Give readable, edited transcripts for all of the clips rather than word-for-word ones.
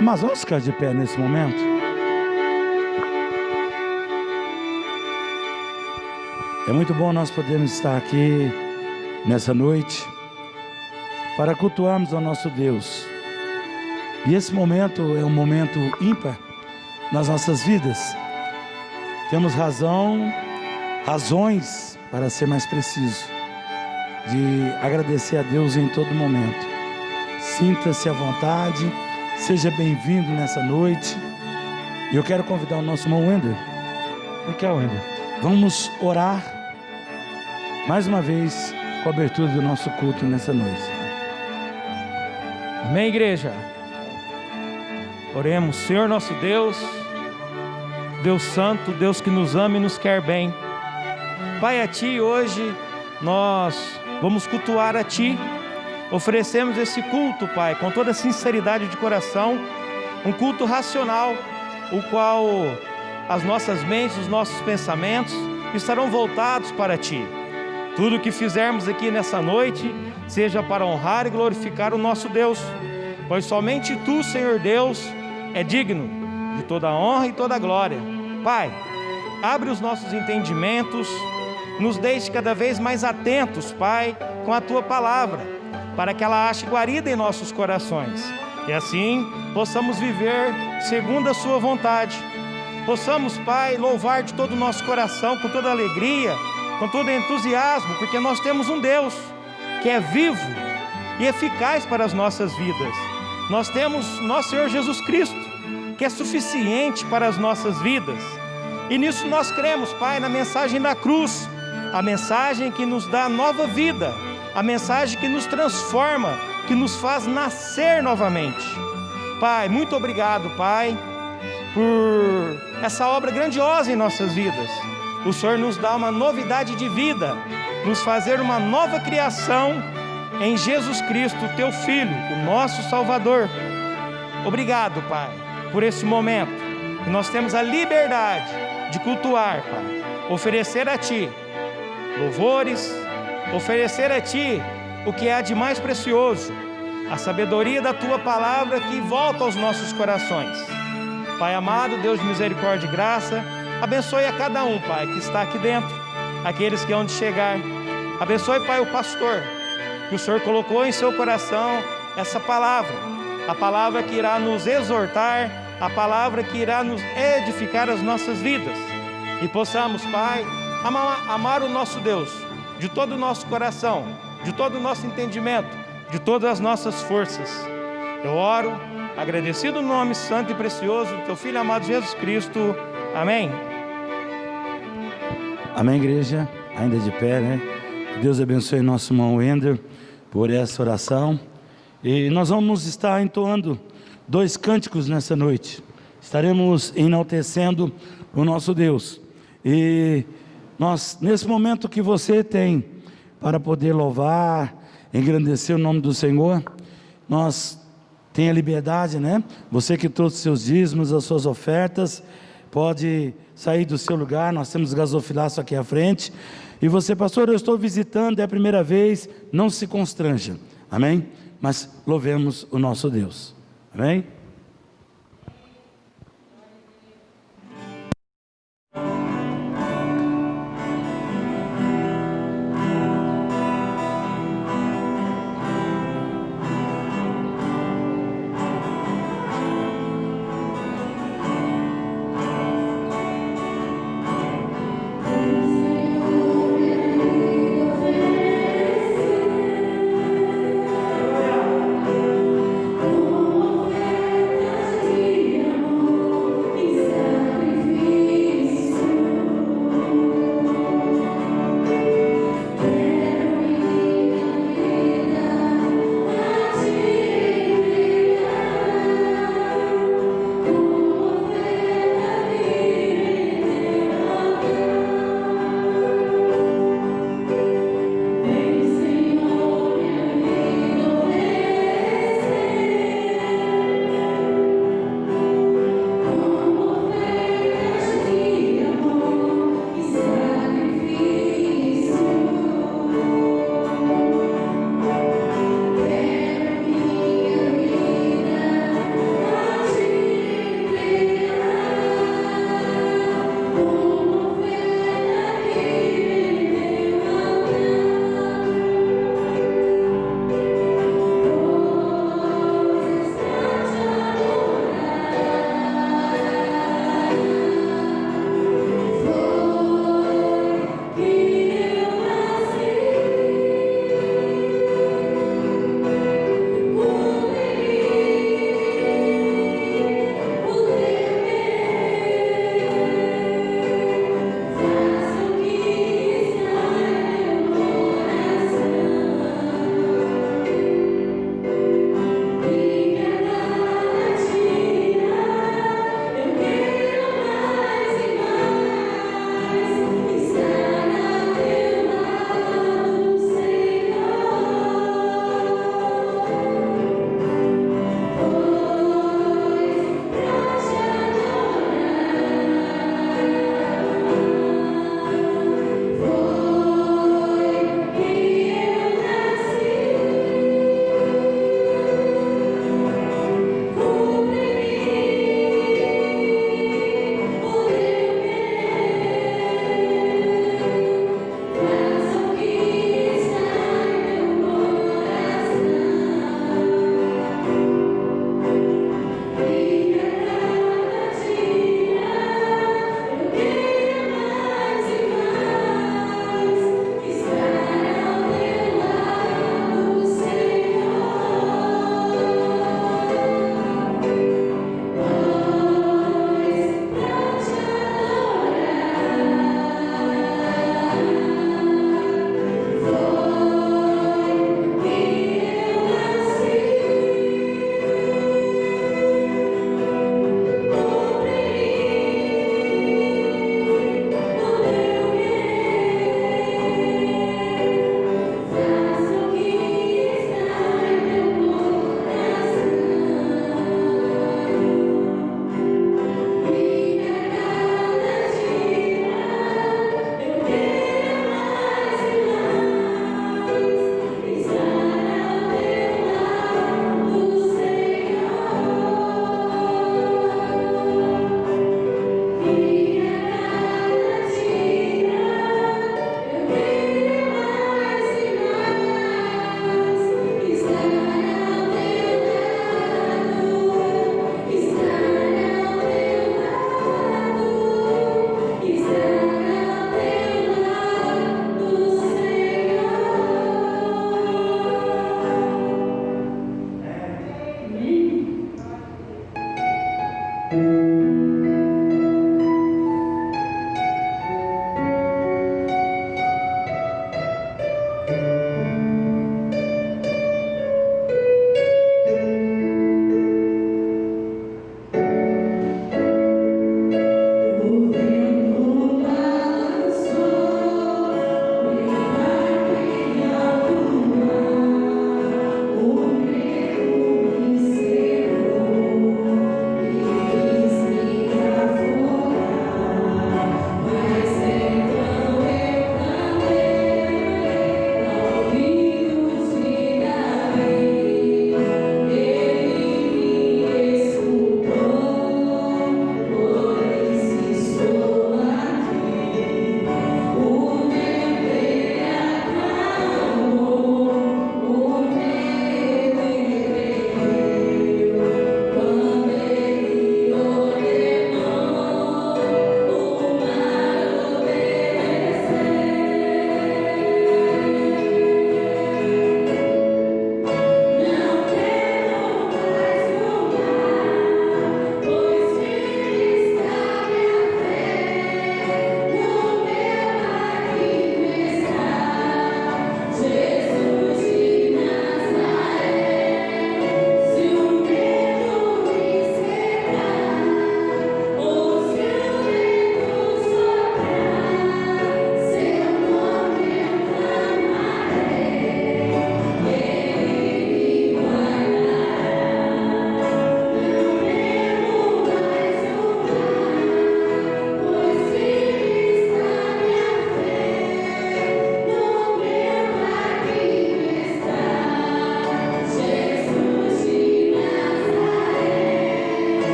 Mas vamos ficar de pé nesse momento? É muito bom nós podermos estar aqui nessa noite para cultuarmos ao nosso Deus. E esse momento é um momento ímpar nas nossas vidas. Temos razões, para ser mais preciso, de agradecer a Deus em todo momento. Sinta-se à vontade, seja bem-vindo nessa noite. E eu quero convidar o nosso irmão Wender. Wender, vamos orar mais uma vez com a abertura do nosso culto nessa noite. Amém, igreja? Oremos. Senhor nosso Deus, Deus Santo, Deus que nos ama e nos quer bem. Pai, a Ti hoje nós vamos cultuar a Ti. Oferecemos esse culto, Pai, com toda sinceridade de coração, um culto racional, o qual as nossas mentes, os nossos pensamentos estarão voltados para Ti. Tudo que fizermos aqui nessa noite, seja para honrar e glorificar o nosso Deus, pois somente Tu, Senhor Deus, é digno de toda honra e toda glória. Pai, abre os nossos entendimentos, nos deixe cada vez mais atentos, Pai, com a Tua palavra, para que ela ache guarida em nossos corações, e assim possamos viver segundo a Sua vontade. Possamos, Pai, louvar de todo o nosso coração, com toda alegria, com todo entusiasmo, porque nós temos um Deus que é vivo e eficaz para as nossas vidas. Nós temos nosso Senhor Jesus Cristo, que é suficiente para as nossas vidas. E nisso nós cremos, Pai, na mensagem da cruz, a mensagem que nos dá nova vida, a mensagem que nos transforma, que nos faz nascer novamente. Pai, muito obrigado, Pai, por essa obra grandiosa em nossas vidas. O Senhor nos dá uma novidade de vida, nos fazer uma nova criação em Jesus Cristo, Teu Filho, o nosso Salvador. Obrigado, Pai, por esse momento que nós temos a liberdade de cultuar, Pai, oferecer a Ti louvores, oferecer a Ti o que há de mais precioso, a sabedoria da Tua palavra que volta aos nossos corações. Pai amado, Deus de misericórdia e graça, abençoe a cada um, Pai, que está aqui dentro, aqueles que hão de chegar. Abençoe, Pai, o pastor, que o Senhor colocou em seu coração essa palavra, a palavra que irá nos exortar, a palavra que irá nos edificar as nossas vidas, e possamos, Pai, amar o nosso Deus de todo o nosso coração, de todo o nosso entendimento, de todas as nossas forças. Eu oro, agradecido no nome santo e precioso do Teu Filho amado Jesus Cristo. Amém. Amém, igreja, ainda de pé, né? Que Deus abençoe nosso irmão Wender por essa oração. E nós vamos estar entoando 2 cânticos nessa noite. Estaremos enaltecendo o nosso Deus. E nós, nesse momento que você tem para poder louvar, engrandecer o nome do Senhor, nós temos a liberdade, né? Você que trouxe seus dízimos, as suas ofertas, pode sair do seu lugar. Nós temos gasofilaço aqui à frente. E você, pastor, eu estou visitando, é a primeira vez, não se constranja, amém? Mas louvemos o nosso Deus, amém?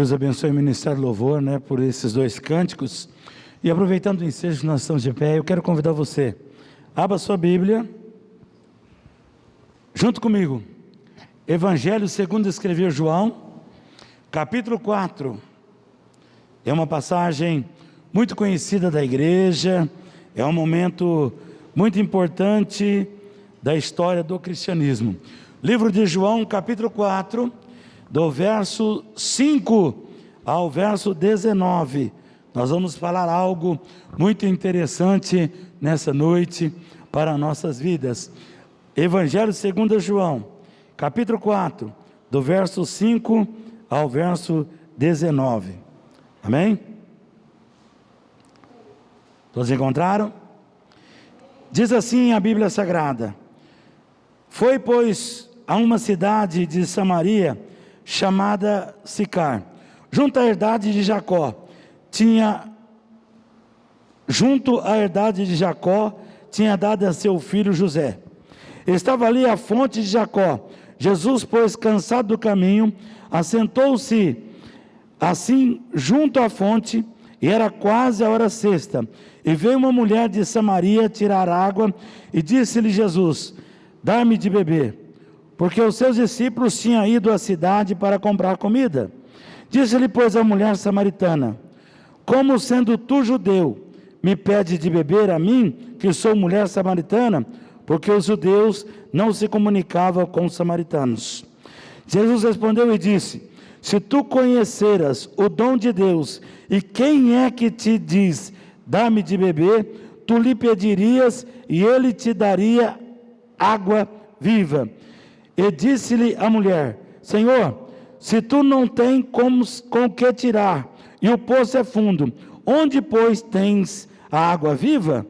Deus abençoe o Ministério Louvor, por esses dois cânticos. E aproveitando o ensejo que nós estamos de pé, eu quero convidar você, abra sua Bíblia, junto comigo, Evangelho segundo escreveu João, capítulo 4, é uma passagem muito conhecida da igreja, é um momento muito importante da história do cristianismo. Livro de João, capítulo 4, do verso 5 ao verso 19. Nós vamos falar algo muito interessante nessa noite para nossas vidas. Evangelho segundo João, capítulo 4, do verso 5 ao verso 19. Amém? Todos encontraram? Diz assim a Bíblia Sagrada: foi, pois, a uma cidade de Samaria, chamada Sicar, junto à herdade de Jacó, tinha dado a seu filho José. Estava ali a fonte de Jacó. Jesus, pois, cansado do caminho, assentou-se assim junto à fonte, e era quase a hora sexta. E veio uma mulher de Samaria tirar água, e disse-lhe Jesus: dá-me de beber, porque os seus discípulos tinham ido à cidade para comprar comida. Disse-lhe, pois, a mulher samaritana: como sendo tu judeu, me pede de beber a mim, que sou mulher samaritana? Porque os judeus não se comunicavam com os samaritanos. Jesus respondeu e disse: se tu conheceras o dom de Deus, e quem é que te diz, dá-me de beber, tu lhe pedirias, e ele te daria água viva. E disse-lhe a mulher: Senhor, se tu não tens com que tirar, e o poço é fundo, onde, pois, tens a água viva?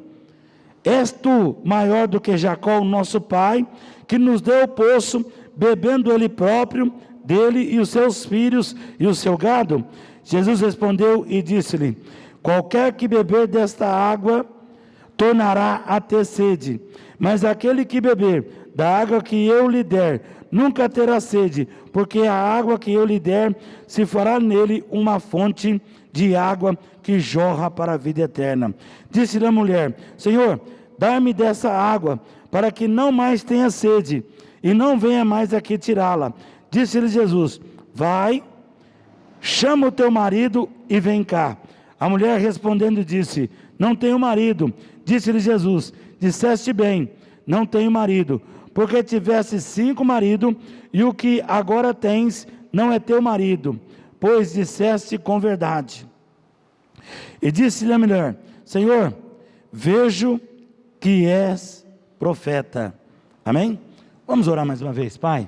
És tu maior do que Jacó, nosso pai, que nos deu o poço, bebendo ele próprio, dele e os seus filhos e o seu gado? Jesus respondeu e disse-lhe: qualquer que beber desta água, tornará a ter sede, mas aquele que beber da água que eu lhe der, nunca terá sede, porque a água que eu lhe der, se fará nele uma fonte de água que jorra para a vida eterna. Disse-lhe a mulher: Senhor, dá-me dessa água, para que não mais tenha sede, e não venha mais aqui tirá-la. Disse-lhe Jesus: vai, chama o teu marido e vem cá. A mulher respondendo disse: não tenho marido. Disse-lhe Jesus: disseste bem, não tenho marido, porque tivesse 5 maridos, e o que agora tens não é teu marido, pois disseste com verdade. E disse-lhe a mulher: Senhor, vejo que és profeta. Amém? Vamos orar mais uma vez. Pai,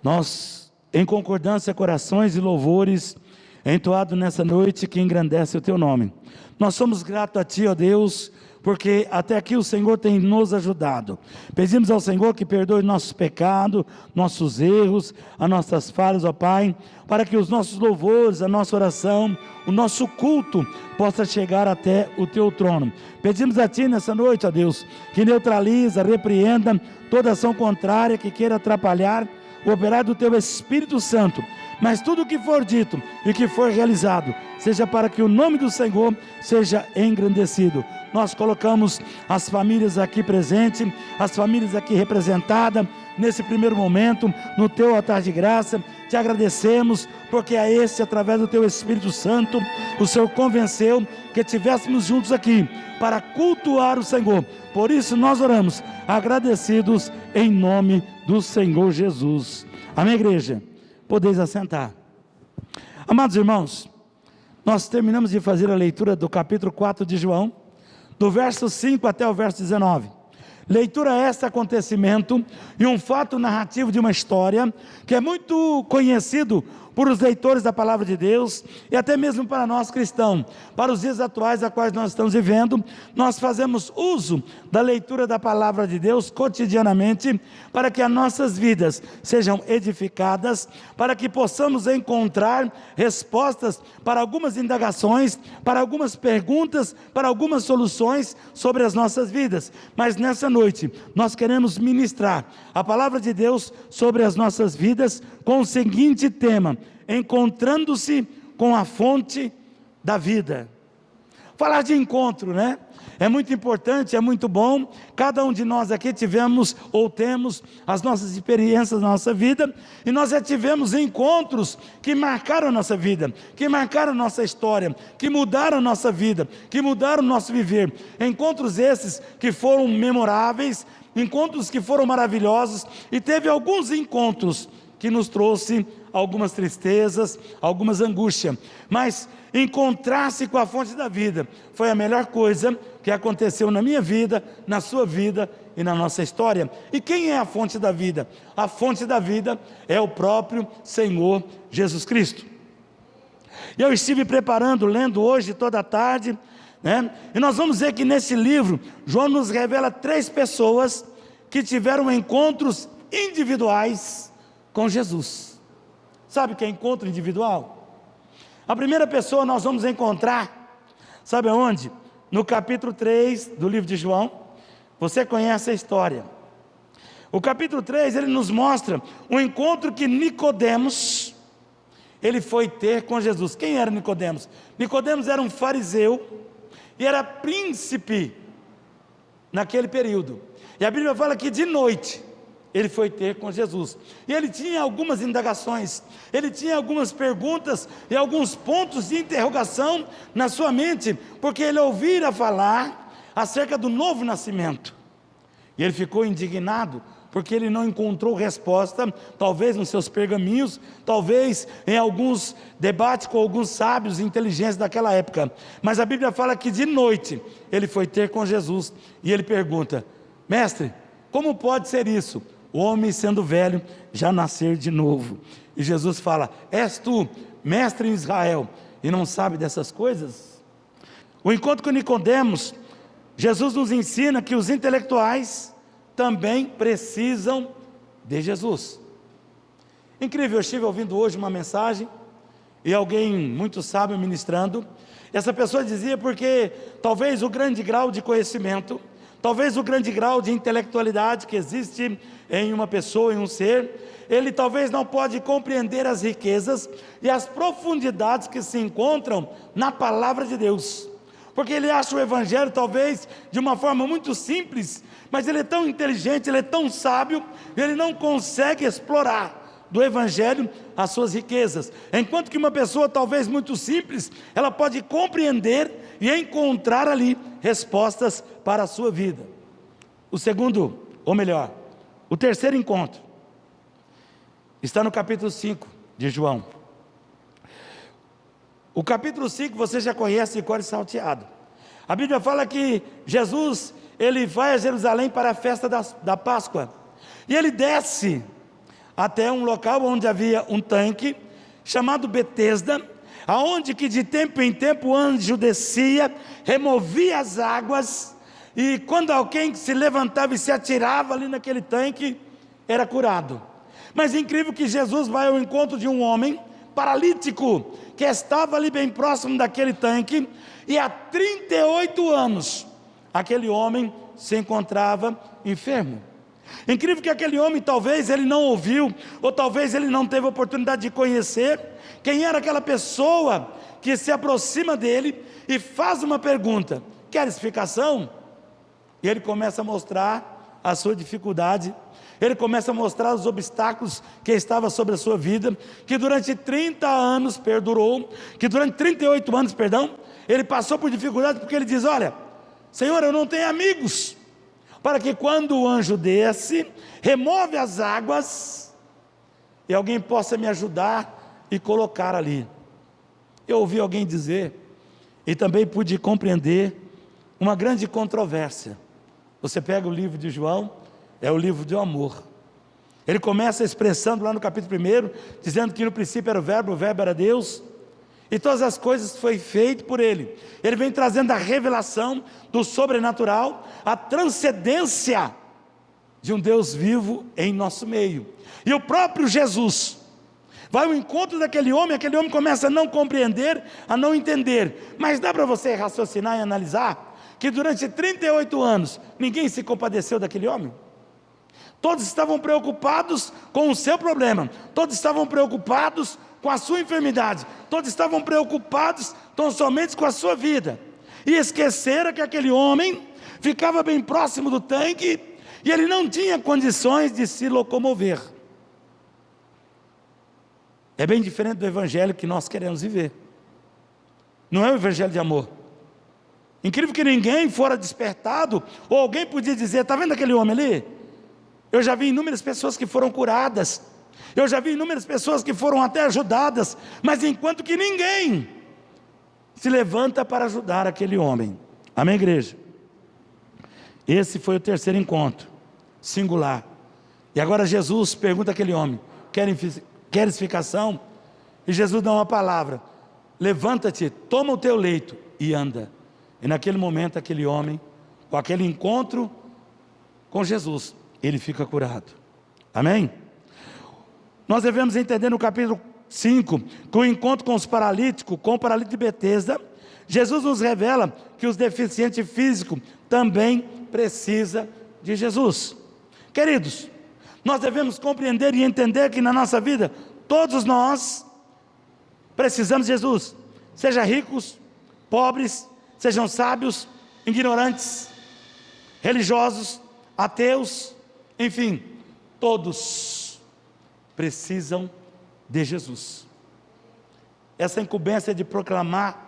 nós, em concordância, corações e louvores entoados nessa noite que engrandece o teu nome, nós somos gratos a ti, ó Deus, porque até aqui o Senhor tem nos ajudado. Pedimos ao Senhor que perdoe nossos pecados, nossos erros, as nossas falhas, ó Pai, para que os nossos louvores, a nossa oração, o nosso culto possa chegar até o teu trono. Pedimos a ti nessa noite, ó Deus, que neutraliza, repreenda toda ação contrária que queira atrapalhar o operar do teu Espírito Santo. Mas tudo o que for dito e que for realizado, seja para que o nome do Senhor seja engrandecido. Nós colocamos as famílias aqui presentes, as famílias aqui representadas, nesse primeiro momento, no teu altar de graça. Te agradecemos, porque é esse, através do teu Espírito Santo, o Senhor convenceu que estivéssemos juntos aqui, para cultuar o Senhor. Por isso nós oramos, agradecidos em nome do Senhor Jesus. Amém, igreja? Podeis assentar. Amados irmãos, nós terminamos de fazer a leitura do capítulo 4 de João, do verso 5 até o verso 19. Leitura esta, acontecimento e um fato narrativo de uma história que é muito conhecido por os leitores da palavra de Deus e até mesmo para nós cristãos. Para os dias atuais a quais nós estamos vivendo, nós fazemos uso da leitura da palavra de Deus cotidianamente, para que as nossas vidas sejam edificadas, para que possamos encontrar respostas para algumas indagações, para algumas perguntas, para algumas soluções sobre as nossas vidas. Mas nessa noite nós queremos ministrar a palavra de Deus sobre as nossas vidas com o seguinte tema: encontrando-se com a fonte da vida. Falar de encontro, né? É muito importante, é muito bom. Cada um de nós aqui tivemos ou temos as nossas experiências na nossa vida, e nós já tivemos encontros que marcaram a nossa vida, que marcaram a nossa história, que mudaram a nossa vida, que mudaram o nosso viver. Encontros esses que foram memoráveis, encontros que foram maravilhosos, e teve alguns encontros que nos trouxe algumas tristezas, algumas angústias, mas encontrar-se com a fonte da vida foi a melhor coisa que aconteceu na minha vida, na sua vida e na nossa história. E quem é a fonte da vida? A fonte da vida é o próprio Senhor Jesus Cristo. Eu estive preparando, lendo hoje toda a tarde, né? E nós vamos ver que nesse livro, João nos revela 3 pessoas que tiveram encontros individuais com Jesus. Sabe o que é encontro individual? A primeira pessoa nós vamos encontrar, sabe aonde? No capítulo 3 do livro de João. Você conhece a história. O capítulo 3, ele nos mostra um encontro que Nicodemos, ele foi ter com Jesus. Quem era Nicodemos? Nicodemos era um fariseu e era príncipe naquele período. E a Bíblia fala que de noite ele foi ter com Jesus, e ele tinha algumas indagações, ele tinha algumas perguntas e alguns pontos de interrogação na sua mente, porque ele ouvira falar acerca do novo nascimento, e ele ficou indignado, porque ele não encontrou resposta, talvez nos seus pergaminhos, talvez em alguns debates com alguns sábios inteligentes daquela época, mas a Bíblia fala que de noite ele foi ter com Jesus, e ele pergunta: mestre, como pode ser isso? O homem sendo velho, já nascer de novo. E Jesus fala: és tu, mestre em Israel, e não sabe dessas coisas? O encontro com Nicodemos, Jesus nos ensina que os intelectuais também precisam de Jesus. Incrível, eu estive ouvindo hoje uma mensagem, e alguém muito sábio ministrando, essa pessoa dizia porque talvez o grande grau de conhecimento, talvez o grande grau de intelectualidade que existe em uma pessoa, em um ser, ele talvez não pode compreender as riquezas e as profundidades que se encontram na palavra de Deus, porque ele acha o Evangelho talvez de uma forma muito simples, mas ele é tão inteligente, ele é tão sábio, ele não consegue explorar do Evangelho as suas riquezas, enquanto que uma pessoa talvez muito simples, ela pode compreender e encontrar ali respostas para a sua vida. O segundo, ou melhor, o terceiro encontro, está no capítulo 5 de João. O capítulo 5 você já conhece de cor e salteado. A Bíblia fala que Jesus, ele vai a Jerusalém para a festa da Páscoa, e ele desce até um local onde havia um tanque, chamado Betesda, aonde que de tempo em tempo o anjo descia, removia as águas, e quando alguém se levantava e se atirava ali naquele tanque, era curado. Mas é incrível que Jesus vai ao encontro de um homem paralítico, que estava ali bem próximo daquele tanque, e há 38 anos, aquele homem se encontrava enfermo. Incrível que aquele homem talvez ele não ouviu, ou talvez ele não teve a oportunidade de conhecer, quem era aquela pessoa que se aproxima dele e faz uma pergunta: quer explicação? E ele começa a mostrar a sua dificuldade, ele começa a mostrar os obstáculos que estavam sobre a sua vida, que durante 30 anos perdurou, que durante 38 anos, ele passou por dificuldade, porque ele diz: olha, Senhor, eu não tenho amigos, para que quando o anjo desce, remove as águas, e alguém possa me ajudar e colocar ali. Eu ouvi alguém dizer, e também pude compreender, uma grande controvérsia. Você pega o livro de João, é o livro do amor. Ele começa expressando lá no capítulo 1, dizendo que no princípio era o verbo era Deus, e todas as coisas foi feito por ele. Ele vem trazendo a revelação do sobrenatural, a transcendência de um Deus vivo em nosso meio. E o próprio Jesus vai ao encontro daquele homem, aquele homem começa a não compreender, a não entender, mas dá para você raciocinar e analisar, que durante 38 anos, ninguém se compadeceu daquele homem? Todos estavam preocupados com o seu problema, todos estavam preocupados com a sua enfermidade, todos estavam preocupados tão somente com a sua vida, e esqueceram que aquele homem ficava bem próximo do tanque e ele não tinha condições de se locomover. É bem diferente do evangelho que nós queremos viver. Não é o evangelho de amor. Incrível que ninguém fora despertado, ou alguém podia dizer: está vendo aquele homem ali? Eu já vi inúmeras pessoas que foram curadas, eu já vi inúmeras pessoas que foram até ajudadas, mas enquanto que ninguém se levanta para ajudar aquele homem. Amém, igreja? Esse foi o terceiro encontro, singular. E agora Jesus pergunta àquele homem: queres ficação? E Jesus dá uma palavra: levanta-te, toma o teu leito e anda. E naquele momento aquele homem, com aquele encontro com Jesus, ele fica curado. Amém? Nós devemos entender no capítulo 5, que o encontro com os paralíticos, com o paralítico de Betesda, Jesus nos revela que os deficientes físicos também precisam de Jesus. Queridos, nós devemos compreender e entender que na nossa vida, todos nós precisamos de Jesus. Seja ricos, pobres, sejam sábios, ignorantes, religiosos, ateus, enfim, todos precisam de Jesus. Essa incumbência de proclamar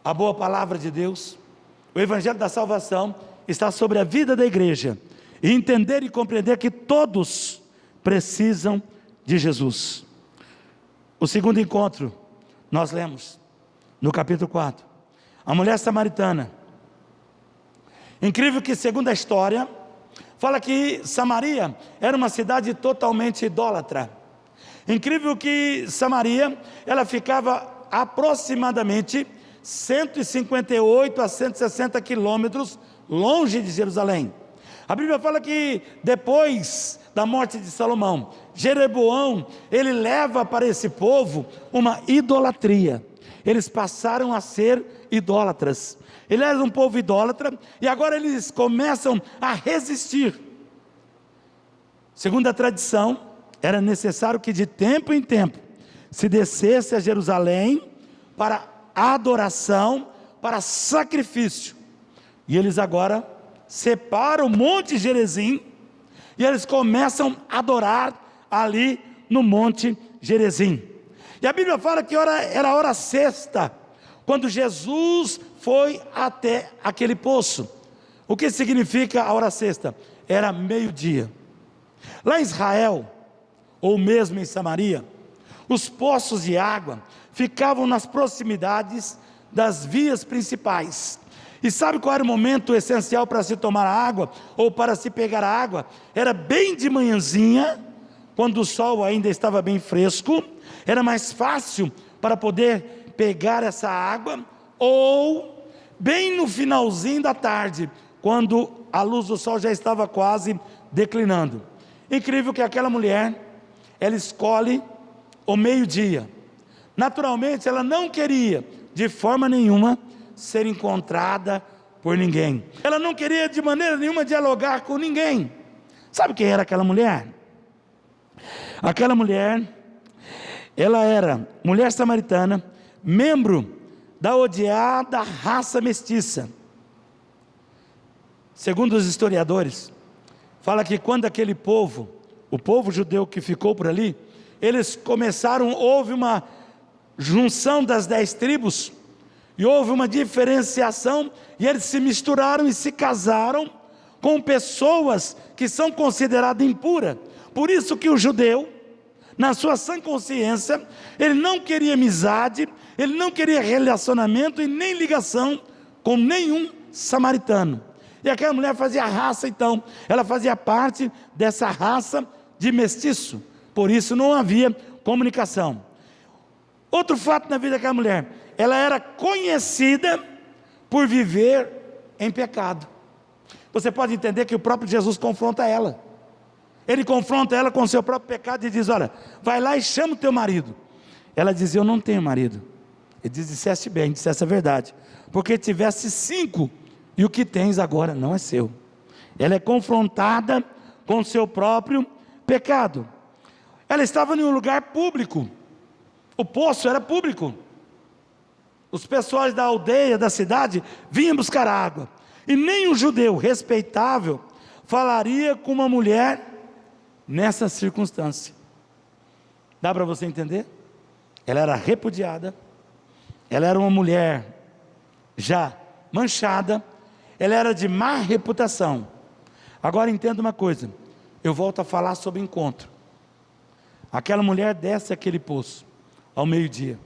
a boa palavra de Deus, o evangelho da salvação, está sobre a vida da igreja, e entender e compreender que todos precisam de Jesus. O segundo encontro, nós lemos no capítulo 4, a mulher samaritana. Incrível que, segundo a história, fala que Samaria era uma cidade totalmente idólatra. Incrível que Samaria, ela ficava aproximadamente 158 a 160 quilômetros longe de Jerusalém. A Bíblia fala que depois da morte de Salomão, Jeroboão, ele leva para esse povo uma idolatria. Eles passaram a ser idólatras. Ele era um povo idólatra e agora eles começam a resistir. Segundo a tradição, era necessário que de tempo em tempo se descesse a Jerusalém para adoração, para sacrifício. E eles agora separam o Monte Gerizim e eles começam a adorar ali no Monte Gerizim. E a Bíblia fala que era a hora sexta, quando Jesus foi até aquele poço. O que significa a hora sexta? Era meio-dia. Lá em Israel, ou mesmo em Samaria, os poços de água ficavam nas proximidades das vias principais. E sabe qual era o momento essencial para se tomar água, ou para se pegar água? Era bem de manhãzinha, quando o sol ainda estava bem fresco, era mais fácil para poder pegar essa água, ou bem no finalzinho da tarde, quando a luz do sol já estava quase declinando. Incrível que aquela mulher, ela escolhe o meio-dia. Naturalmente ela não queria de forma nenhuma ser encontrada por ninguém. Ela não queria de maneira nenhuma dialogar com ninguém. Sabe quem era aquela mulher? Aquela mulher, ela era mulher samaritana, membro da odiada raça mestiça. Segundo os historiadores, fala que quando aquele povo, o povo judeu que ficou por ali, eles começaram, houve uma junção das 10 tribos, e houve uma diferenciação, e eles se misturaram e se casaram com pessoas que são consideradas impuras. Por isso que o judeu, na sua sã consciência, ele não queria amizade, ele não queria relacionamento e nem ligação com nenhum samaritano. E aquela mulher fazia raça, então, ela fazia parte dessa raça de mestiço, por isso não havia comunicação. Outro fato na vida daquela mulher, ela era conhecida por viver em pecado. Você pode entender que o próprio Jesus confronta ela. Ele confronta ela com o seu próprio pecado e diz: olha, vai lá e chama o teu marido. Ela diz: eu não tenho marido. Ele diz: disseste bem, disseste a verdade, porque tivesse 5, e o que tens agora não é seu. Ela é confrontada com o seu próprio pecado. Ela estava em um lugar público, o poço era público. Os pessoais da aldeia, da cidade, vinham buscar água. E nem um judeu respeitável falaria com uma mulher nessa circunstância. Dá para você entender? Ela era repudiada, ela era uma mulher já manchada, ela era de má reputação. Agora entenda uma coisa, eu volto a falar sobre encontro. Aquela mulher desce aquele poço ao meio-dia.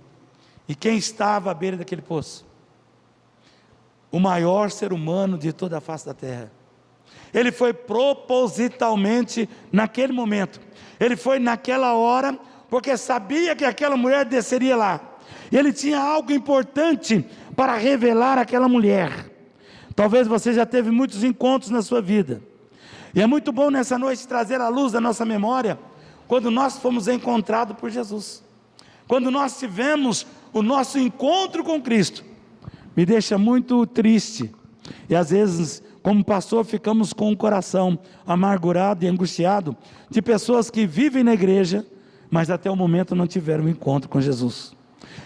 E quem estava à beira daquele poço? O maior ser humano de toda a face da terra. Ele foi propositalmente naquele momento. Ele foi naquela hora, porque sabia que aquela mulher desceria lá. E ele tinha algo importante para revelar àquela mulher. Talvez você já teve muitos encontros na sua vida. E é muito bom nessa noite trazer à luz da nossa memória, quando nós fomos encontrados por Jesus. Quando nós tivemos o nosso encontro com Cristo. Me deixa muito triste. E às vezes, como pastor, ficamos com o coração amargurado e angustiado de pessoas que vivem na igreja, mas até o momento não tiveram um encontro com Jesus.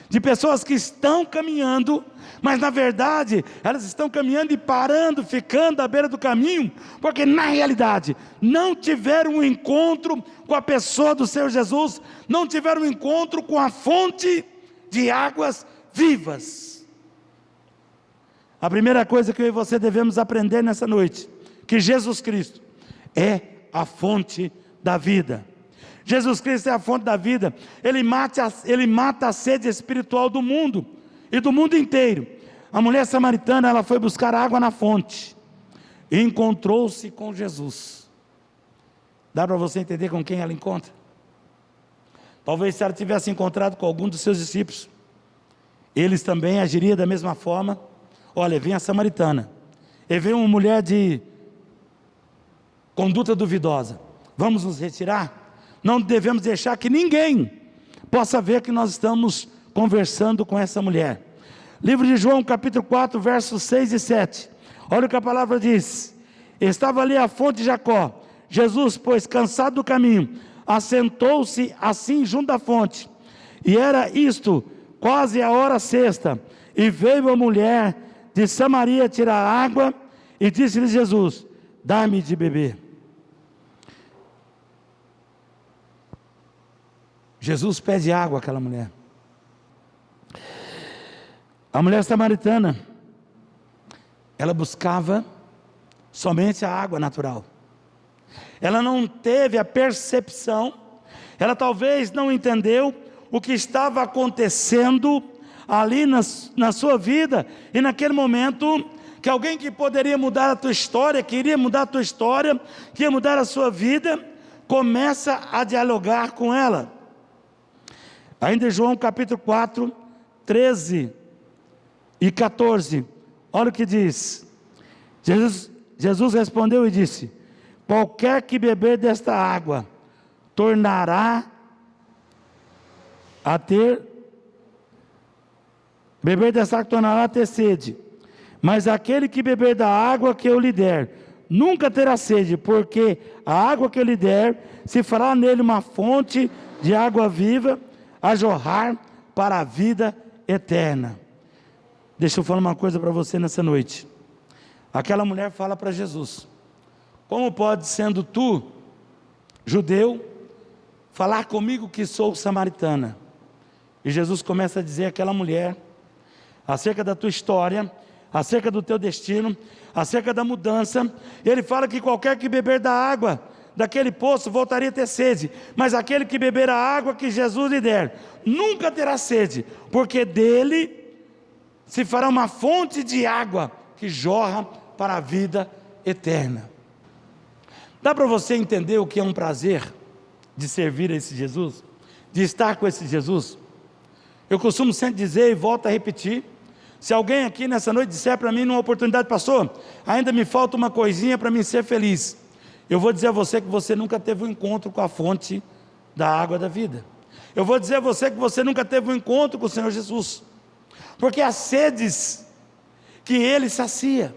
De pessoas que estão caminhando, mas na verdade elas estão caminhando e parando, ficando à beira do caminho, porque na realidade não tiveram um encontro com a pessoa do Senhor Jesus, não tiveram um encontro com a fonte de águas vivas. A primeira coisa que eu e você devemos aprender nessa noite, que Jesus Cristo é a fonte da vida. Jesus Cristo é a fonte da vida. Ele mata a sede espiritual do mundo e do mundo inteiro. A mulher samaritana, ela foi buscar água na fonte e encontrou-se com Jesus. Dá para você entender com quem ela encontra? Talvez se ela tivesse encontrado com algum dos seus discípulos, eles também agiriam da mesma forma. Olha, vem a samaritana, e vem uma mulher de conduta duvidosa, vamos nos retirar? Não devemos deixar que ninguém possa ver que nós estamos conversando com essa mulher. Livro de João, capítulo 4, versos 6 e 7. Olha o que a palavra diz. Estava ali a fonte de Jacó. Jesus, pois, cansado do caminho, assentou-se assim junto à fonte. E era isto, quase a hora sexta. E veio a mulher de Samaria tirar água, e disse-lhe Jesus: dá-me de beber. Jesus pede água àquela mulher. A mulher samaritana, ela buscava somente a água natural. Ela não teve a percepção, ela talvez não entendeu o que estava acontecendo ali na sua vida, e naquele momento, que alguém que poderia mudar a tua história, que iria mudar a tua história, que ia mudar a sua vida, começa a dialogar com ela. Ainda em João capítulo 4, 13 e 14, olha o que diz. Jesus respondeu e disse: qualquer que beber desta água, tornará a ter, beber dessa água tornará a ter sede, mas aquele que beber da água que eu lhe der, nunca terá sede, porque a água que eu lhe der, se fará nele uma fonte de água viva, a jorrar para a vida eterna. Deixa eu falar uma coisa para você nessa noite. Aquela mulher fala para Jesus: como pode, sendo tu, judeu, falar comigo que sou samaritana? E Jesus começa a dizer àquela mulher, acerca da tua história, acerca do teu destino, acerca da mudança. Ele fala que qualquer que beber da água daquele poço voltaria a ter sede, mas aquele que beber a água que Jesus lhe der, nunca terá sede, porque dele se fará uma fonte de água que jorra para a vida eterna. Dá para você entender o que é um prazer de servir a esse Jesus? De estar com esse Jesus? Eu costumo sempre dizer e volto a repetir, se alguém aqui nessa noite disser para mim numa oportunidade: pastor, ainda me falta uma coisinha para mim ser feliz, eu vou dizer a você que você nunca teve um encontro com a fonte da água da vida. Eu vou dizer a você que você nunca teve um encontro com o Senhor Jesus, porque as sedes que Ele sacia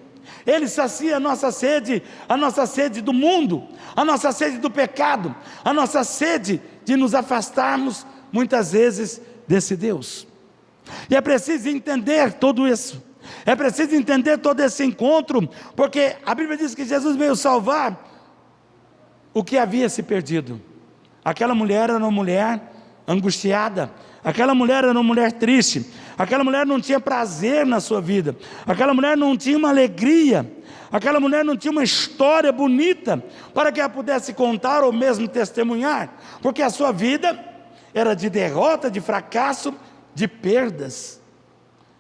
a nossa sede do mundo, a nossa sede do pecado, a nossa sede de nos afastarmos muitas vezes desse Deus. E é preciso entender tudo isso. É preciso entender todo esse encontro, porque a Bíblia diz que Jesus veio salvar o que havia se perdido. Aquela mulher era uma mulher angustiada, aquela mulher era uma mulher triste, aquela mulher não tinha prazer na sua vida, aquela mulher não tinha uma alegria, aquela mulher não tinha uma história bonita para que ela pudesse contar ou mesmo testemunhar, porque a sua vida era de derrota, de fracasso, de perdas.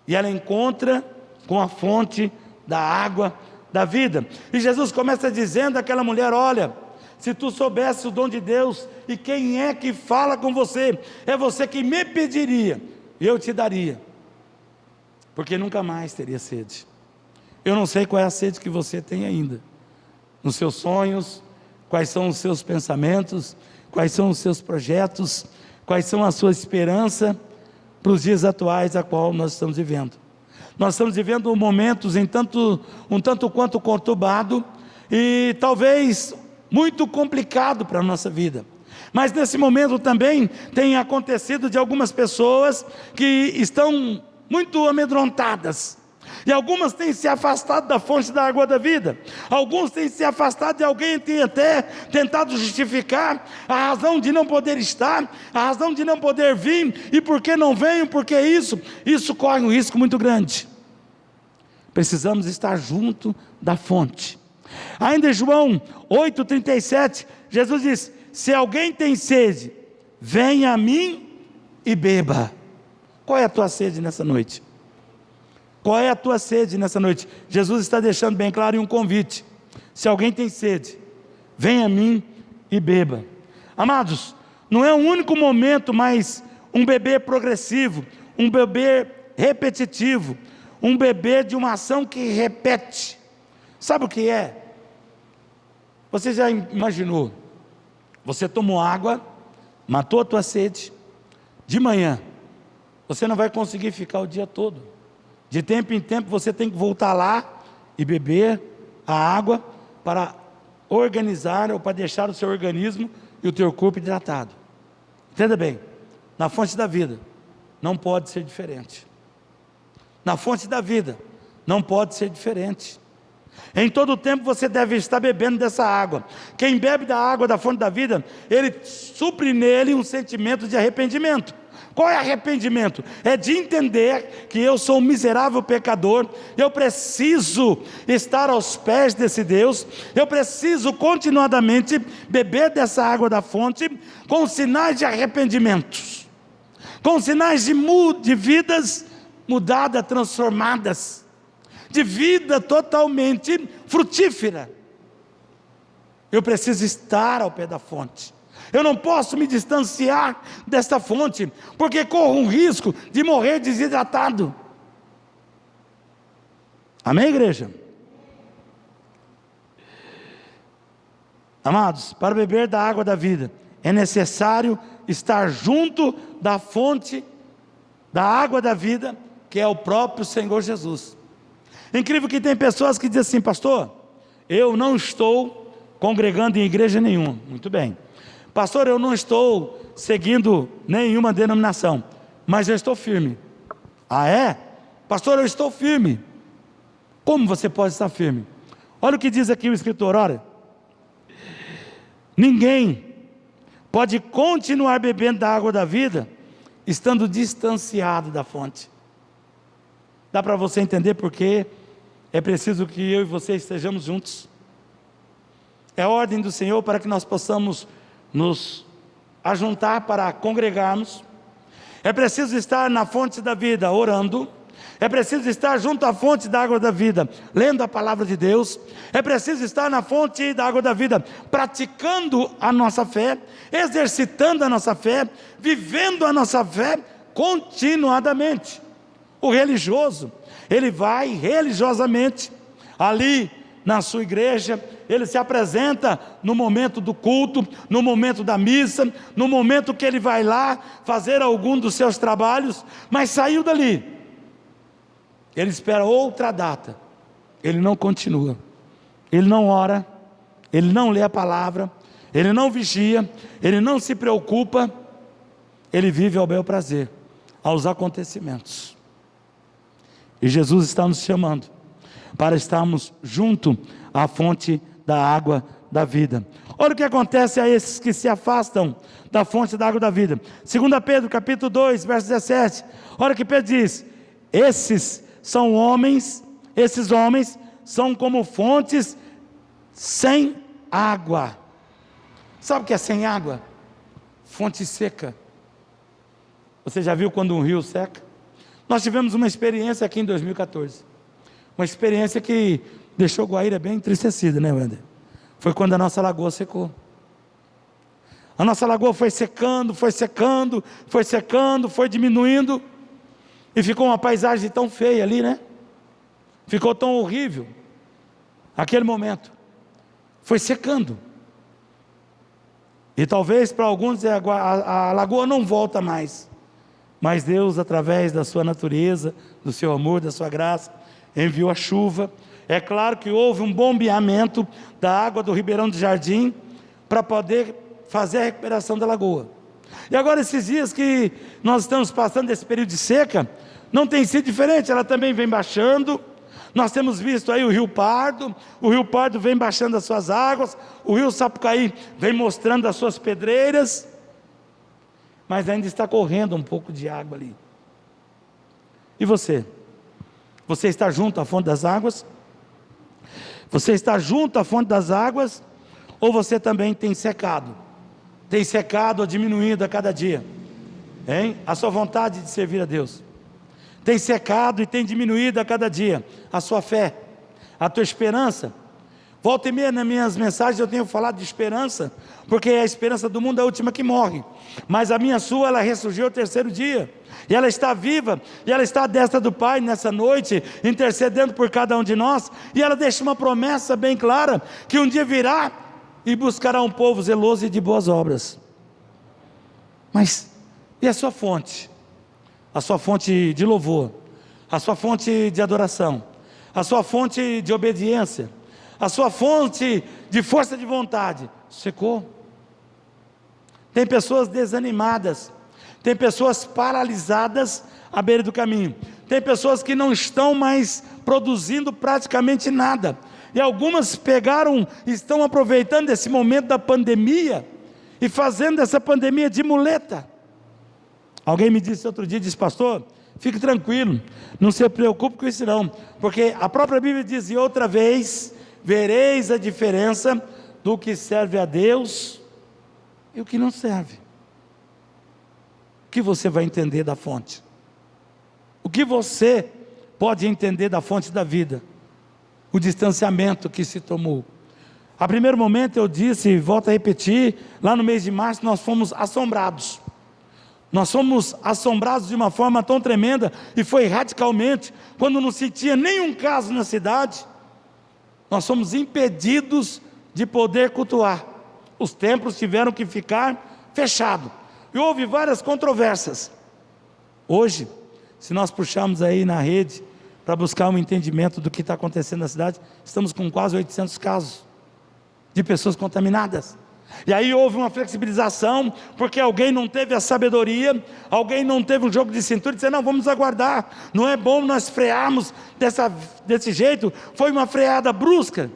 E ela encontra com a fonte da água da vida. E Jesus começa dizendo àquela mulher: olha, se tu soubesse o dom de Deus, e quem é que fala com você, é você que me pediria, e eu te daria, porque nunca mais teria sede. Eu não sei qual é a sede que você tem ainda, nos seus sonhos, quais são os seus pensamentos, quais são os seus projetos, quais são a sua esperança para os dias atuais a qual nós estamos vivendo. Nós estamos vivendo momentos um tanto quanto conturbado, e talvez muito complicado para a nossa vida. Mas nesse momento também tem acontecido de algumas pessoas que estão muito amedrontadas, e algumas têm se afastado da fonte da água da vida. Alguns têm se afastado de alguém, tem até tentado justificar a razão de não poder estar, a razão de não poder vir, e por que não venho, porque isso corre um risco muito grande. Precisamos estar junto da fonte. Ainda em João 8,37, Jesus diz: se alguém tem sede, venha a mim e beba. Qual é a tua sede nessa noite? Qual é a tua sede nessa noite? Jesus está deixando bem claro em um convite: se alguém tem sede, venha a mim e beba. Amados, não é um único momento, mas um beber progressivo, um beber repetitivo, um beber de uma ação que repete. Sabe o que é? Você já imaginou? Você tomou água, matou a tua sede, de manhã você não vai conseguir ficar o dia todo. De tempo em tempo você tem que voltar lá e beber a água para organizar ou para deixar o seu organismo e o teu corpo hidratado. Entenda bem, na fonte da vida não pode ser diferente. Na fonte da vida não pode ser diferente. Em todo tempo você deve estar bebendo dessa água. Quem bebe da água da fonte da vida, ele supre nele um sentimento de arrependimento. Qual é arrependimento? É de entender que eu sou um miserável pecador, eu preciso estar aos pés desse Deus, eu preciso continuadamente beber dessa água da fonte, com sinais de arrependimentos, com sinais de vidas mudadas, transformadas, de vida totalmente frutífera. Eu preciso estar ao pé da fonte. Eu não posso me distanciar desta fonte, porque corro um risco de morrer desidratado. Amém, igreja? Amados, para beber da água da vida, é necessário estar junto da fonte da água da vida, que é o próprio Senhor Jesus. Incrível que tem pessoas que dizem assim: pastor, eu não estou congregando em igreja nenhuma. Muito bem. Pastor, eu não estou seguindo nenhuma denominação, mas eu estou firme. Ah, é? Pastor, eu estou firme. Como você pode estar firme? Olha o que diz aqui o escritor, olha: ninguém pode continuar bebendo da água da vida estando distanciado da fonte. Dá para você entender porque é preciso que eu e você estejamos juntos. É a ordem do Senhor para que nós possamos nos ajuntar para congregarmos. É preciso estar na fonte da vida orando. É preciso estar junto à fonte da água da vida, lendo a palavra de Deus. É preciso estar na fonte da água da vida, praticando a nossa fé, exercitando a nossa fé, vivendo a nossa fé continuadamente. O religioso, ele vai religiosamente ali na sua igreja, ele se apresenta no momento do culto, no momento da missa, no momento que ele vai lá fazer algum dos seus trabalhos, mas saiu dali, ele espera outra data, ele não continua, ele não ora, ele não lê a palavra, ele não vigia, ele não se preocupa, ele vive ao bel prazer, aos acontecimentos. E Jesus está nos chamando para estarmos junto à fonte da água da vida. Olha o que acontece a esses que se afastam da fonte da água da vida. 2 Pedro capítulo 2, verso 17. Olha o que Pedro diz: esses homens são como fontes sem água. Sabe o que é sem água? Fonte seca. Você já viu quando um rio seca? Nós tivemos uma experiência aqui em 2014. Uma experiência que deixou Guaíra bem entristecida, né, Wander? Foi quando a nossa lagoa secou. A nossa lagoa foi secando, foi diminuindo. E ficou uma paisagem tão feia ali, né? Ficou tão horrível. Aquele momento. Foi secando. E talvez para alguns a lagoa não volta mais. Mas Deus, através da sua natureza, do seu amor, da sua graça, enviou a chuva. É claro que houve um bombeamento da água do Ribeirão do Jardim para poder fazer a recuperação da lagoa. E agora esses dias que nós estamos passando desse período de seca, não tem sido diferente, ela também vem baixando. Nós temos visto aí o Rio Pardo vem baixando as suas águas, o Rio Sapucaí vem mostrando as suas pedreiras, mas ainda está correndo um pouco de água ali. E você? Você está junto à fonte das águas? Você está junto à fonte das águas? Ou você também tem secado? Tem secado ou diminuído a cada dia? Hein? A sua vontade de servir a Deus. Tem secado e tem diminuído a cada dia a sua fé, a tua esperança. Volta e meia nas minhas mensagens eu tenho falado de esperança, porque a esperança do mundo é a última que morre, mas a minha sua, ela ressurgiu ao terceiro dia, e ela está viva, e ela está à destra do Pai nessa noite, intercedendo por cada um de nós, e ela deixa uma promessa bem clara, que um dia virá, e buscará um povo zeloso e de boas obras. Mas, e a sua fonte? A sua fonte de louvor, a sua fonte de adoração, a sua fonte de obediência, a sua fonte de força de vontade, secou. Tem pessoas desanimadas, tem pessoas paralisadas à beira do caminho, tem pessoas que não estão mais produzindo praticamente nada, e algumas estão aproveitando esse momento da pandemia, e fazendo essa pandemia de muleta. Alguém me disse outro dia, pastor, fique tranquilo, não se preocupe com isso não, porque a própria Bíblia diz, e outra vez, vereis a diferença do que serve a Deus e o que não serve. O que você vai entender da fonte? O que você pode entender da fonte da vida? O distanciamento que se tomou. A primeiro momento eu disse, volto a repetir, lá no mês de março nós fomos assombrados. Nós fomos assombrados de uma forma tão tremenda, e foi radicalmente, quando não se tinha nenhum caso na cidade, nós fomos impedidos de poder cultuar. Os templos tiveram que ficar fechados, e houve várias controvérsias. Hoje, se nós puxarmos aí na rede, para buscar um entendimento do que está acontecendo na cidade, estamos com quase 800 casos, de pessoas contaminadas. E aí houve uma flexibilização, porque alguém não teve a sabedoria, alguém não teve um jogo de cintura, e disse, não, vamos aguardar, não é bom nós frearmos desse jeito. Foi uma freada brusca,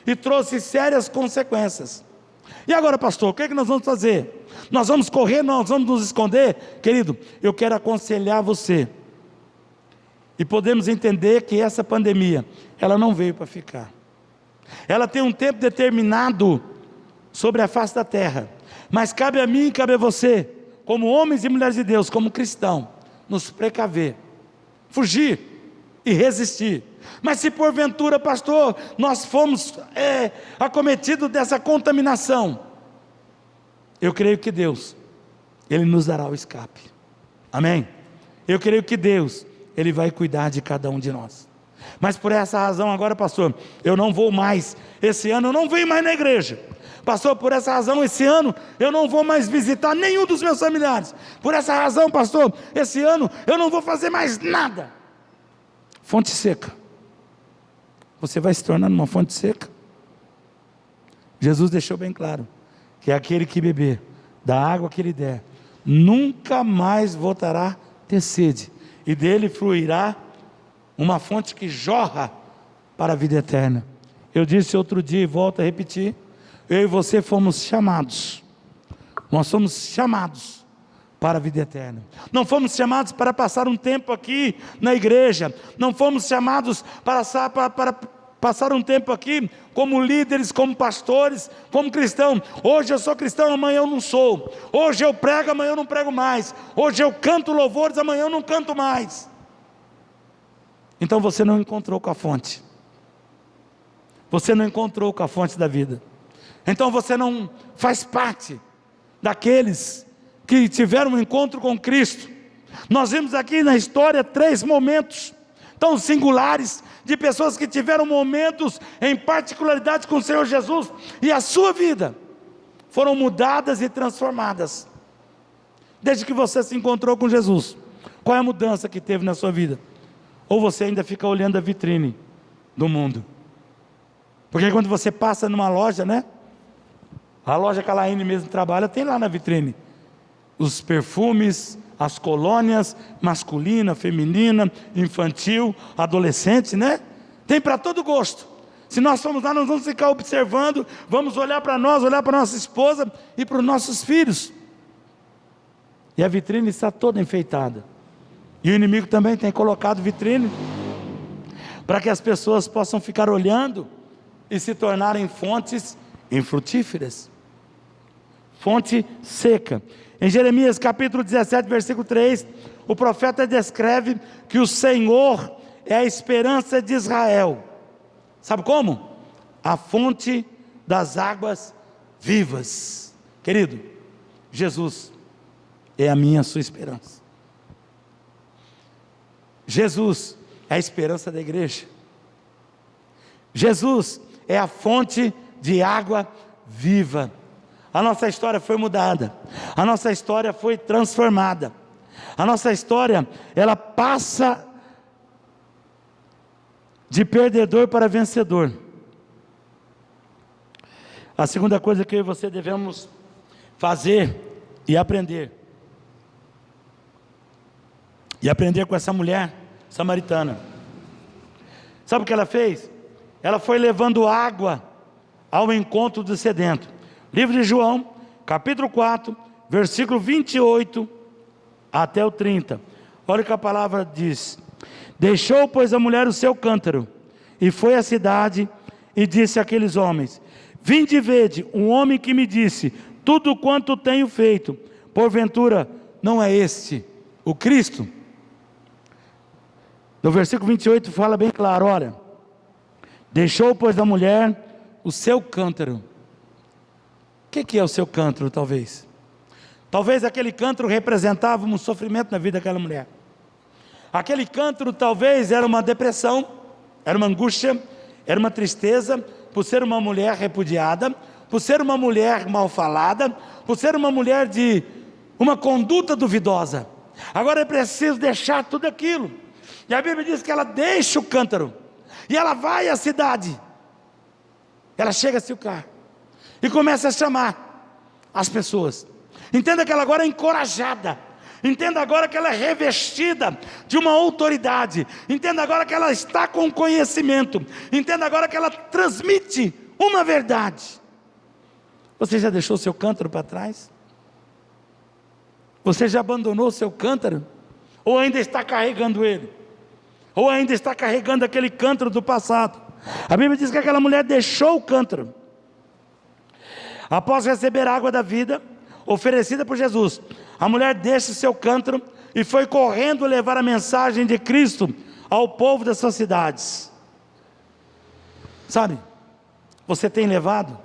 e trouxe sérias consequências. E agora, pastor, o que é que nós vamos fazer? Nós vamos correr, nós vamos nos esconder? Querido, eu quero aconselhar você, e podemos entender que essa pandemia, ela não veio para ficar, ela tem um tempo determinado, sobre a face da terra, mas cabe a mim e cabe a você, como homens e mulheres de Deus, como cristão, nos precaver, fugir e resistir. Mas se porventura, pastor, nós fomos acometidos dessa contaminação, eu creio que Deus, Ele nos dará o escape, amém? Eu creio que Deus, Ele vai cuidar de cada um de nós. Mas por essa razão agora, pastor, eu não vou mais, esse ano eu não venho mais na igreja. Pastor, por essa razão, esse ano, eu não vou mais visitar nenhum dos meus familiares. Por essa razão, pastor, esse ano, eu não vou fazer mais nada. Fonte seca. Você vai se tornar uma fonte seca. Jesus deixou bem claro, que aquele que beber da água que Ele der, nunca mais voltará ter sede, e dele fluirá uma fonte que jorra para a vida eterna. Eu disse outro dia e volto a repetir, eu e você fomos chamados, nós somos chamados para a vida eterna. Não fomos chamados para passar um tempo aqui na igreja, não fomos chamados para passar um tempo aqui como líderes, como pastores, como cristão. Hoje eu sou cristão, amanhã eu não sou. Hoje eu prego, amanhã eu não prego mais. Hoje eu canto louvores, amanhã eu não canto mais. Então você não encontrou com a fonte. Você não encontrou com a fonte da vida. Então você não faz parte daqueles que tiveram um encontro com Cristo. Nós vimos aqui na história 3 momentos tão singulares, de pessoas que tiveram momentos em particularidade com o Senhor Jesus, e a sua vida foram mudadas e transformadas, desde que você se encontrou com Jesus. Qual é a mudança que teve na sua vida? Ou você ainda fica olhando a vitrine do mundo? Porque quando você passa numa loja, né? A loja que a Laine mesmo trabalha, tem lá na vitrine os perfumes, as colônias, masculina, feminina, infantil, adolescente, né? Tem para todo gosto. Se nós formos lá, nós vamos ficar observando, vamos olhar para nós, olhar para nossa esposa e para os nossos filhos. E a vitrine está toda enfeitada. E o inimigo também tem colocado vitrine para que as pessoas possam ficar olhando e se tornarem fontes infrutíferas. Fonte seca. Em Jeremias capítulo 17, versículo 3, o profeta descreve que o Senhor é a esperança de Israel. Sabe como? A fonte das águas vivas. Querido, Jesus é a minha, a sua esperança. Jesus é a esperança da igreja. Jesus é a fonte de água viva. A nossa história foi mudada, a nossa história foi transformada, a nossa história, ela passa de perdedor para vencedor. A segunda coisa que eu e você devemos fazer e aprender com essa mulher samaritana. Sabe o que ela fez? Ela foi levando água ao encontro do sedento. Livro de João, capítulo 4, versículo 28 até o 30. Olha o que a palavra diz. Deixou, pois, a mulher o seu cântaro, e foi à cidade, e disse àqueles homens: vinde e vede um homem que me disse tudo quanto tenho feito. Porventura, não é este o Cristo? No versículo 28 fala bem claro, olha. Deixou, pois, a mulher o seu cântaro. O que é o seu cântaro, talvez? Talvez aquele cântaro representava um sofrimento na vida daquela mulher. Aquele cântaro talvez era uma depressão, era uma angústia, era uma tristeza, por ser uma mulher repudiada, por ser uma mulher mal falada, por ser uma mulher de uma conduta duvidosa. Agora é preciso deixar tudo aquilo. E a Bíblia diz que ela deixa o cântaro, e ela vai à cidade. Ela chega a Silcar e começa a chamar as pessoas. Entenda que ela agora é encorajada. Entenda agora que ela é revestida de uma autoridade. Entenda agora que ela está com conhecimento. Entenda agora que ela transmite uma verdade. Você já deixou seu cântaro para trás? Você já abandonou seu cântaro? Ou ainda está carregando ele? Ou ainda está carregando aquele cântaro do passado? A Bíblia diz que aquela mulher deixou o cântaro. Após receber a água da vida, oferecida por Jesus, a mulher deixa seu cântaro e foi correndo levar a mensagem de Cristo ao povo das suas cidades. Sabe, você tem levado?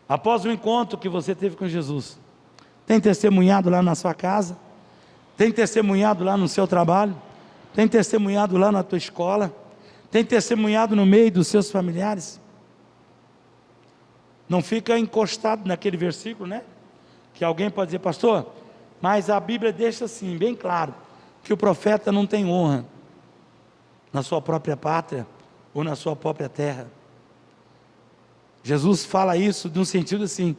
Após o encontro que você teve com Jesus, tem testemunhado lá na sua casa? Tem testemunhado lá no seu trabalho? Tem testemunhado lá na tua escola? Tem testemunhado no meio dos seus familiares? Não fica encostado naquele versículo, né? Que alguém pode dizer, pastor, mas a Bíblia deixa assim, bem claro, que o profeta não tem honra na sua própria pátria ou na sua própria terra. Jesus fala isso de um sentido assim,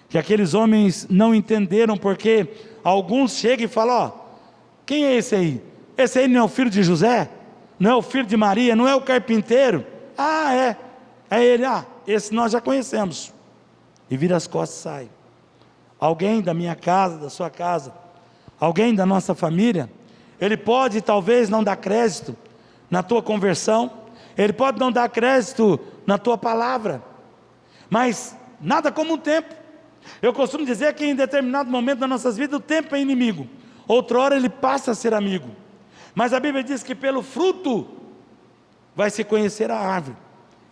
que aqueles homens não entenderam, porque alguns chegam e falam: ó, quem é esse aí? Esse aí não é o filho de José? Não é o filho de Maria? Não é o carpinteiro? Ah, é ele. Ah, esse nós já conhecemos. E vira as costas e sai. Alguém da minha casa, da sua casa, alguém da nossa família, ele pode talvez não dar crédito na tua conversão, ele pode não dar crédito na tua palavra, mas nada como o tempo. Eu costumo dizer que em determinado momento das nossas vidas o tempo é inimigo, outrora ele passa a ser amigo, mas a Bíblia diz que pelo fruto vai se conhecer a árvore.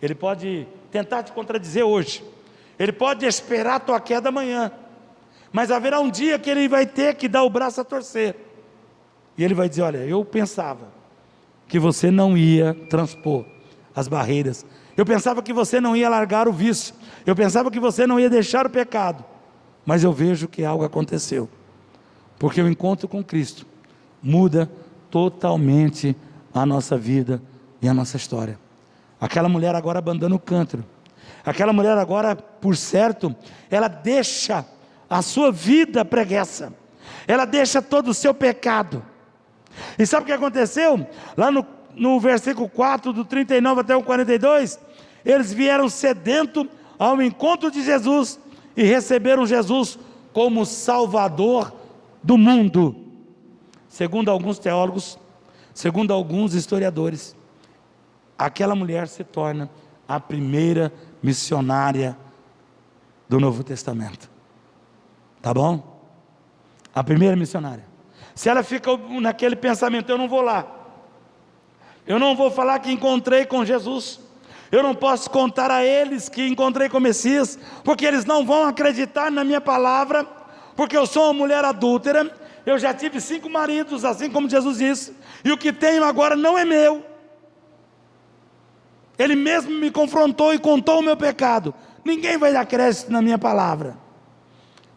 Ele pode tentar te contradizer hoje, ele pode esperar a tua queda amanhã, mas haverá um dia que ele vai ter que dar o braço a torcer, e ele vai dizer: olha, eu pensava que você não ia transpor as barreiras, eu pensava que você não ia largar o vício, eu pensava que você não ia deixar o pecado, mas eu vejo que algo aconteceu, porque o encontro com Cristo muda totalmente a nossa vida e a nossa história. Aquela mulher agora abandona o cântaro, aquela mulher agora, por certo, ela deixa a sua vida preguiça, ela deixa todo o seu pecado. E sabe o que aconteceu? Lá no versículo 4, do 39 até o 42, eles vieram sedento ao encontro de Jesus, e receberam Jesus como Salvador do mundo. Segundo alguns teólogos, segundo alguns historiadores, aquela mulher se torna a primeira missionária do Novo Testamento. Tá bom? A primeira missionária. Se ela fica naquele pensamento: eu não vou lá, eu não vou falar que encontrei com Jesus, eu não posso contar a eles que encontrei com o Messias, porque eles não vão acreditar na minha palavra, porque eu sou uma mulher adúltera, eu já tive 5 maridos, assim como Jesus disse, e o que tenho agora não é meu. Ele mesmo me confrontou e contou o meu pecado, ninguém vai dar crédito na minha palavra.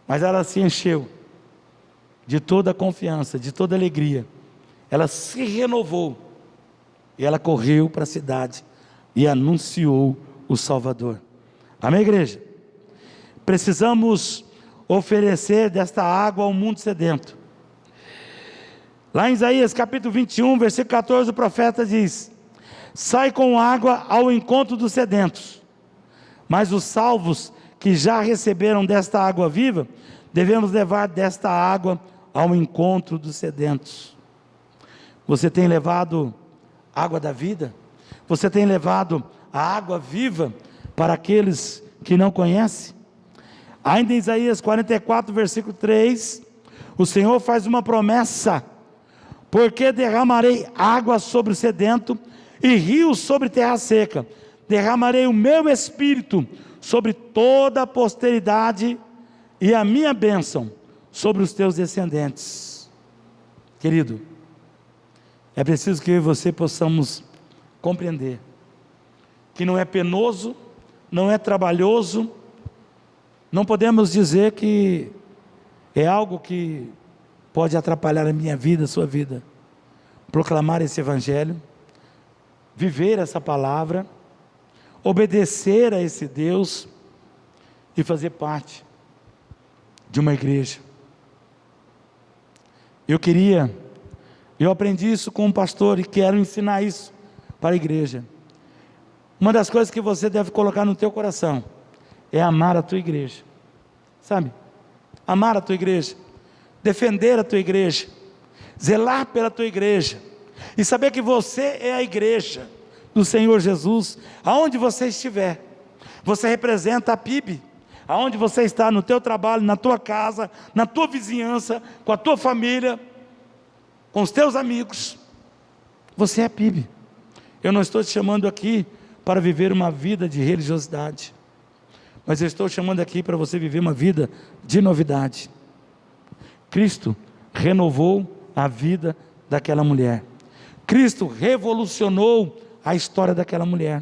Mas ela se encheu de toda a confiança, de toda a alegria, ela se renovou, e ela correu para a cidade, e anunciou o Salvador. Amém, igreja? Precisamos oferecer desta água ao mundo sedento. Lá em Isaías capítulo 21, versículo 14, o profeta diz: sai com água ao encontro dos sedentos, mas os salvos que já receberam desta água viva, devemos levar desta água ao encontro dos sedentos. Você tem levado água da vida? Você tem levado a água viva para aqueles que não conhecem? Ainda em Isaías 44, versículo 3, o Senhor faz uma promessa: porque derramarei água sobre o sedento e rios sobre terra seca, derramarei o meu espírito sobre toda a posteridade, e a minha bênção sobre os teus descendentes. Querido, é preciso que eu e você possamos compreender que não é penoso, não é trabalhoso, não podemos dizer que é algo que pode atrapalhar a minha vida, a sua vida, proclamar esse evangelho, viver essa palavra, obedecer a esse Deus e fazer parte de uma igreja. Eu aprendi isso com um pastor e quero ensinar isso para a igreja. Uma das coisas que você deve colocar no teu coração é amar a tua igreja, sabe? Amar a tua igreja, defender a tua igreja, zelar pela tua igreja, e saber que você é a igreja do Senhor Jesus. Aonde você estiver, você representa a PIB. Aonde você está, no teu trabalho, na tua casa, na tua vizinhança, com a tua família, com os teus amigos, você é PIB. Eu não estou te chamando aqui para viver uma vida de religiosidade, mas eu estou chamando aqui para você viver uma vida de novidade. Cristo renovou a vida daquela mulher. Cristo revolucionou a história daquela mulher.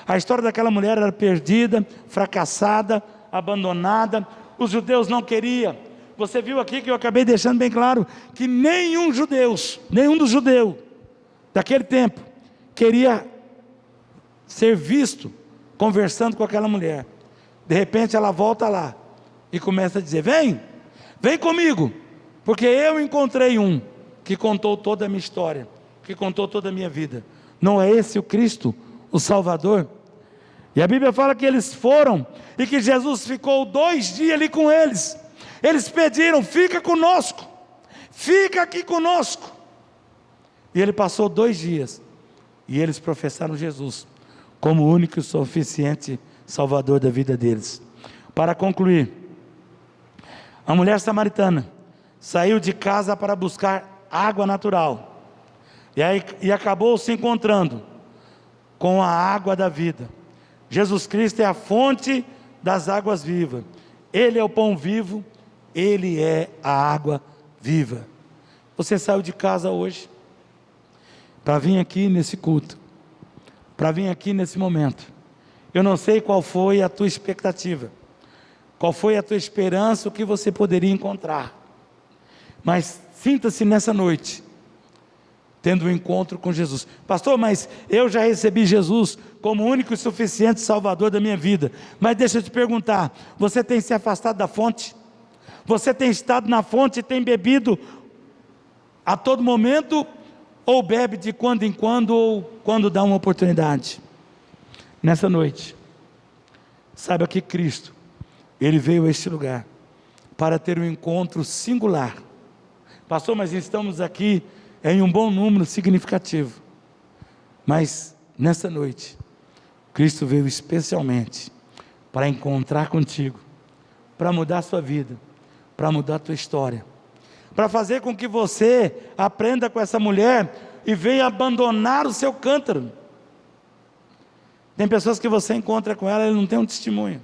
A história daquela mulher era perdida, fracassada, abandonada. Os judeus não queriam. Você viu aqui que eu acabei deixando bem claro que nenhum dos judeus daquele tempo queria ser visto conversando com aquela mulher. De repente ela volta lá, e começa a dizer: vem comigo, porque eu encontrei um que contou toda a minha história, que contou toda a minha vida. Não é esse o Cristo, o Salvador? E a Bíblia fala que eles foram, e que Jesus ficou 2 dias ali com eles. Eles pediram: fica conosco, fica aqui conosco. E ele passou 2 dias, e eles professaram Jesus como o único e suficiente Salvador da vida deles. Para concluir, a mulher samaritana saiu de casa para buscar água natural, e acabou se encontrando com a água da vida. Jesus Cristo é a fonte das águas vivas, Ele é o pão vivo, Ele é a água viva. Você saiu de casa hoje para vir aqui nesse culto, para vir aqui nesse momento. Eu não sei qual foi a tua expectativa, qual foi a tua esperança, o que você poderia encontrar, mas sinta-se nessa noite tendo um encontro com Jesus. Pastor, mas eu já recebi Jesus como o único e suficiente Salvador da minha vida. Mas deixa eu te perguntar, você tem se afastado da fonte? Você tem estado na fonte e tem bebido a todo momento, ou bebe de quando em quando, ou quando dá uma oportunidade? Nessa noite, saiba que Cristo, Ele veio a este lugar para ter um encontro singular. Pastor, mas estamos aqui em um bom número significativo, mas nessa noite, Cristo veio especialmente para encontrar contigo, para mudar a sua vida, para mudar a tua história, para fazer com que você aprenda com essa mulher e venha abandonar o seu cântaro. Tem pessoas que você encontra com ela, ela não tem um testemunho,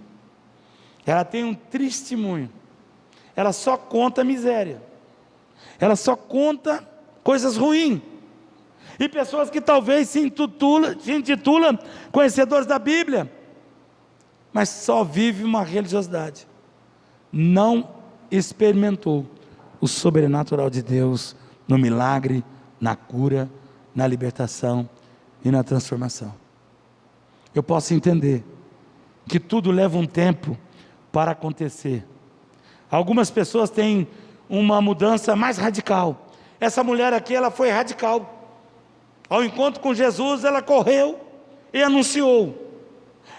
ela tem um testemunho, ela só conta miséria, ela só conta coisas ruins. E pessoas que talvez se intitulam conhecedores da Bíblia, mas só vive uma religiosidade, não experimentou o sobrenatural de Deus no milagre, na cura, na libertação e na transformação. Eu posso entender que tudo leva um tempo para acontecer. Algumas pessoas têm uma mudança mais radical. Essa mulher aqui, ela foi radical. Ao encontro com Jesus, ela correu e anunciou.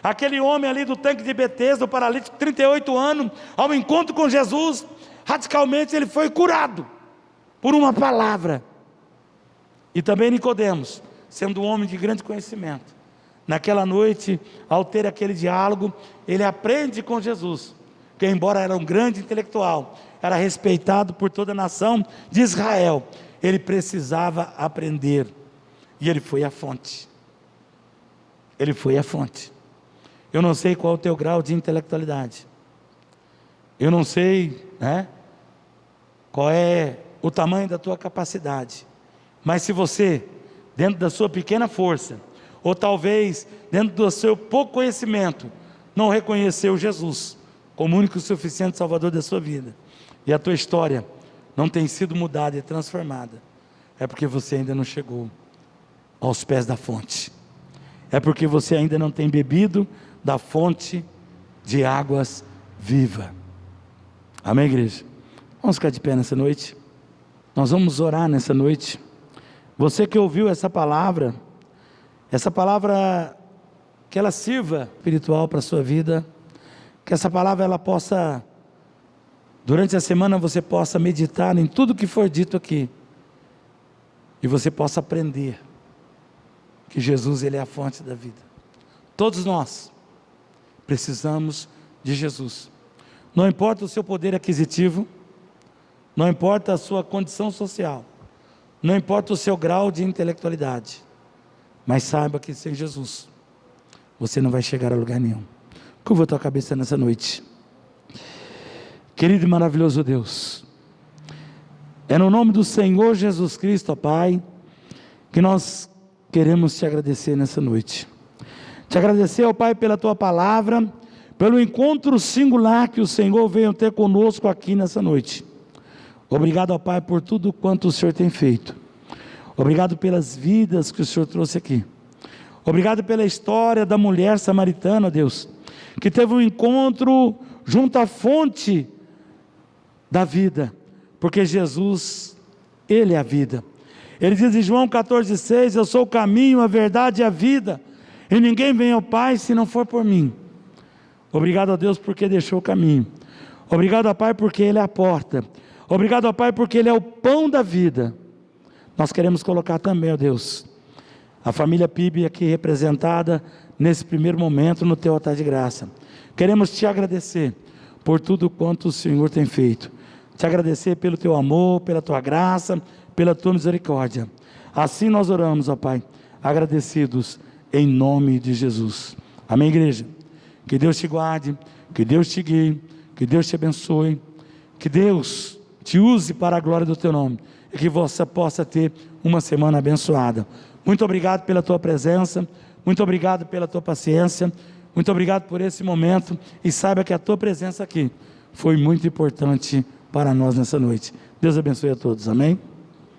Aquele homem ali do tanque de Betesda, o paralítico, 38 anos, ao encontro com Jesus, radicalmente ele foi curado por uma palavra. E também Nicodemos, sendo um homem de grande conhecimento, naquela noite, ao ter aquele diálogo, ele aprende com Jesus, que embora era um grande intelectual, era respeitado por toda a nação de Israel, ele precisava aprender, e ele foi à fonte. Ele foi à fonte. Eu não sei qual é o teu grau de intelectualidade, eu não sei, qual é o tamanho da tua capacidade, mas se você, dentro da sua pequena força, ou talvez dentro do seu pouco conhecimento, não reconheceu Jesus como o único e suficiente Salvador da sua vida, e a tua história não tem sido mudada e transformada, é porque você ainda não chegou aos pés da fonte, é porque você ainda não tem bebido da fonte de águas viva. Amém, igreja? Vamos ficar de pé nessa noite, nós vamos orar nessa noite. Você que ouviu essa palavra que ela sirva espiritual para a sua vida, que essa palavra ela possa, durante a semana você possa meditar em tudo que for dito aqui, e você possa aprender que Jesus ele é a fonte da vida. Todos nós precisamos de Jesus, não importa o seu poder aquisitivo, não importa a sua condição social, não importa o seu grau de intelectualidade, mas saiba que sem Jesus você não vai chegar a lugar nenhum. Curva a tua cabeça nessa noite. Querido e maravilhoso Deus, é no nome do Senhor Jesus Cristo, ó Pai, que nós queremos te agradecer nessa noite. Te agradecer, ó Pai, pela tua palavra, pelo encontro singular que o Senhor veio ter conosco aqui nessa noite. Obrigado, ó Pai, por tudo quanto o Senhor tem feito. Obrigado pelas vidas que o Senhor trouxe aqui. Obrigado pela história da mulher samaritana, Deus, que teve um encontro junto à fonte da vida, porque Jesus, Ele é a vida. Ele diz em João 14,6: eu sou o caminho, a verdade e a vida, e ninguém vem ao Pai se não for por mim. Obrigado a Deus porque deixou o caminho. Obrigado ao Pai porque Ele é a porta. Obrigado ao Pai porque Ele é o pão da vida. Nós queremos colocar também, ó Deus, a família PIB aqui representada nesse primeiro momento no Teu altar de graça. Queremos Te agradecer por tudo quanto o Senhor tem feito. Te agradecer pelo Teu amor, pela Tua graça, pela Tua misericórdia. Assim nós oramos, ó Pai, agradecidos em nome de Jesus. Amém, igreja? Que Deus te guarde, que Deus te guie, que Deus te abençoe, que Deus te use para a glória do Teu nome, e que você possa ter uma semana abençoada. Muito obrigado pela Tua presença, muito obrigado pela Tua paciência, muito obrigado por esse momento, e saiba que a Tua presença aqui foi muito importante para nós nessa noite. Deus abençoe a todos, amém?